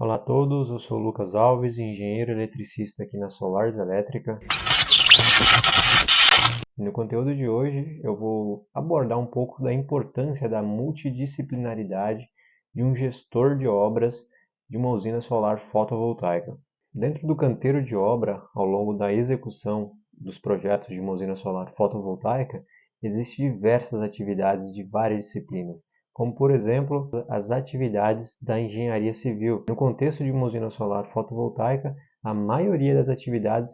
Olá a todos, eu sou o Lucas Alves, engenheiro eletricista aqui na Solares Elétrica. No conteúdo de hoje eu vou abordar um pouco da importância da multidisciplinaridade de um gestor de obras de uma usina solar fotovoltaica. Dentro do canteiro de obra, ao longo da execução dos projetos de uma usina solar fotovoltaica, existem diversas atividades de várias disciplinas, como por exemplo as atividades da engenharia civil. No contexto de uma usina solar fotovoltaica, a maioria das atividades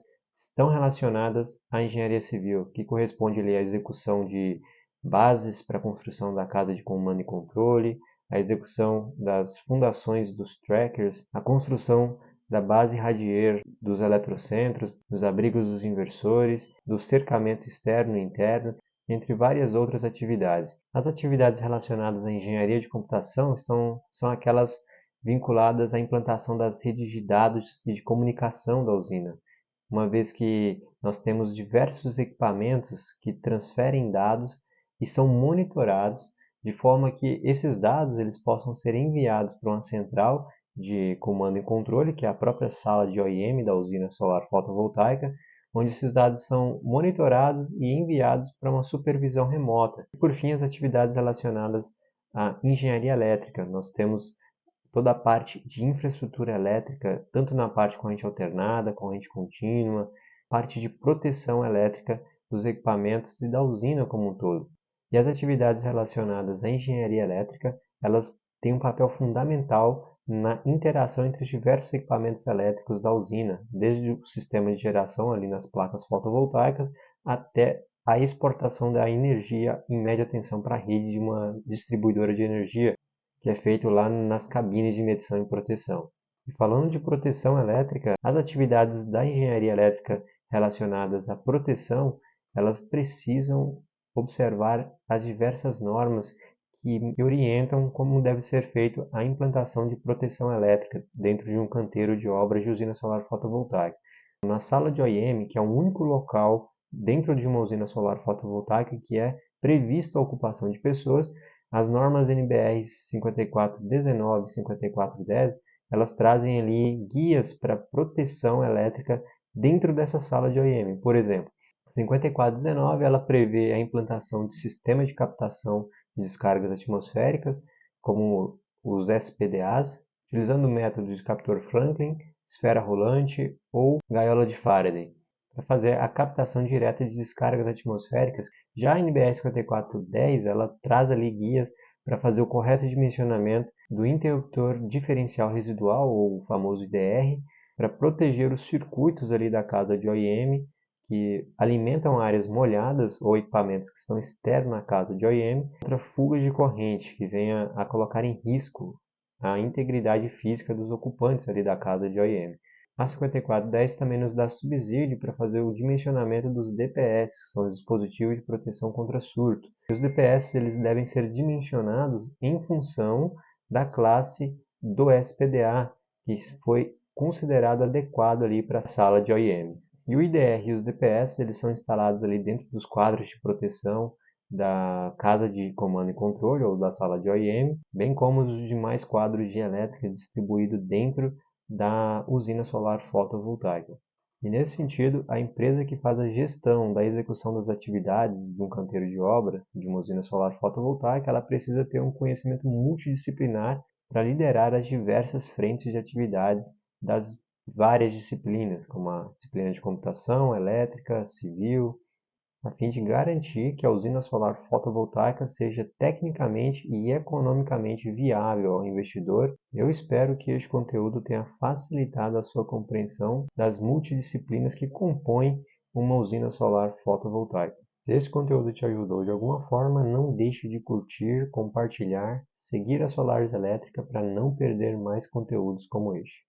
estão relacionadas à engenharia civil, que corresponde ali à execução de bases para a construção da casa de comando e controle, a execução das fundações dos trackers, a construção da base radier dos eletrocentros, dos abrigos dos inversores, do cercamento externo e interno, entre várias outras atividades. As atividades relacionadas à engenharia de computação são aquelas vinculadas à implantação das redes de dados e de comunicação da usina, uma vez que nós temos diversos equipamentos que transferem dados e são monitorados de forma que esses dados eles possam ser enviados para uma central de comando e controle, que é a própria sala de OIM da usina solar fotovoltaica, onde esses dados são monitorados e enviados para uma supervisão remota. E, por fim, as atividades relacionadas à engenharia elétrica. Nós temos toda a parte de infraestrutura elétrica, tanto na parte corrente alternada, corrente contínua, parte de proteção elétrica dos equipamentos e da usina como um todo. E as atividades relacionadas à engenharia elétrica, elas têm um papel fundamental na interação entre os diversos equipamentos elétricos da usina, desde o sistema de geração ali nas placas fotovoltaicas até a exportação da energia em média tensão para a rede de uma distribuidora de energia, que é feito lá nas cabines de medição e proteção. E falando de proteção elétrica, as atividades da engenharia elétrica relacionadas à proteção, elas precisam observar as diversas normas que orientam como deve ser feita a implantação de proteção elétrica dentro de um canteiro de obras de usina solar fotovoltaica. Na sala de OIM, que é o único local dentro de uma usina solar fotovoltaica que é prevista a ocupação de pessoas, as normas NBR 5419 e 5410, elas trazem ali guias para proteção elétrica dentro dessa sala de OIM. Por exemplo, 5419 ela prevê a implantação de sistemas de captação de descargas atmosféricas, como os SPDAs, utilizando o método de captor Franklin, esfera rolante ou gaiola de Faraday, para fazer a captação direta de descargas atmosféricas. Já a NBR 5410 ela traz ali guias para fazer o correto dimensionamento do interruptor diferencial residual, ou o famoso IDR, para proteger os circuitos ali da casa de OIM que alimentam áreas molhadas ou equipamentos que estão externos à casa de OIM contra fugas de corrente que venha a colocar em risco a integridade física dos ocupantes ali da casa de OIM. A 5410 também nos dá subsídio para fazer o dimensionamento dos DPS, que são os dispositivos de proteção contra surto. E os DPS eles devem ser dimensionados em função da classe do SPDA, que foi considerado adequado ali para a sala de OIM. E o IDR e os DPS eles são instalados ali dentro dos quadros de proteção da casa de comando e controle ou da sala de OIM, bem como os demais quadros de elétrica distribuídos dentro da usina solar fotovoltaica. E nesse sentido, a empresa que faz a gestão da execução das atividades de um canteiro de obra, de uma usina solar fotovoltaica, ela precisa ter um conhecimento multidisciplinar para liderar as diversas frentes de atividades das várias disciplinas, como a disciplina de computação, elétrica, civil, a fim de garantir que a usina solar fotovoltaica seja tecnicamente e economicamente viável ao investidor. Eu espero que este conteúdo tenha facilitado a sua compreensão das multidisciplinas que compõem uma usina solar fotovoltaica. Se esse conteúdo te ajudou de alguma forma, não deixe de curtir, compartilhar, seguir a Solares Elétrica para não perder mais conteúdos como este.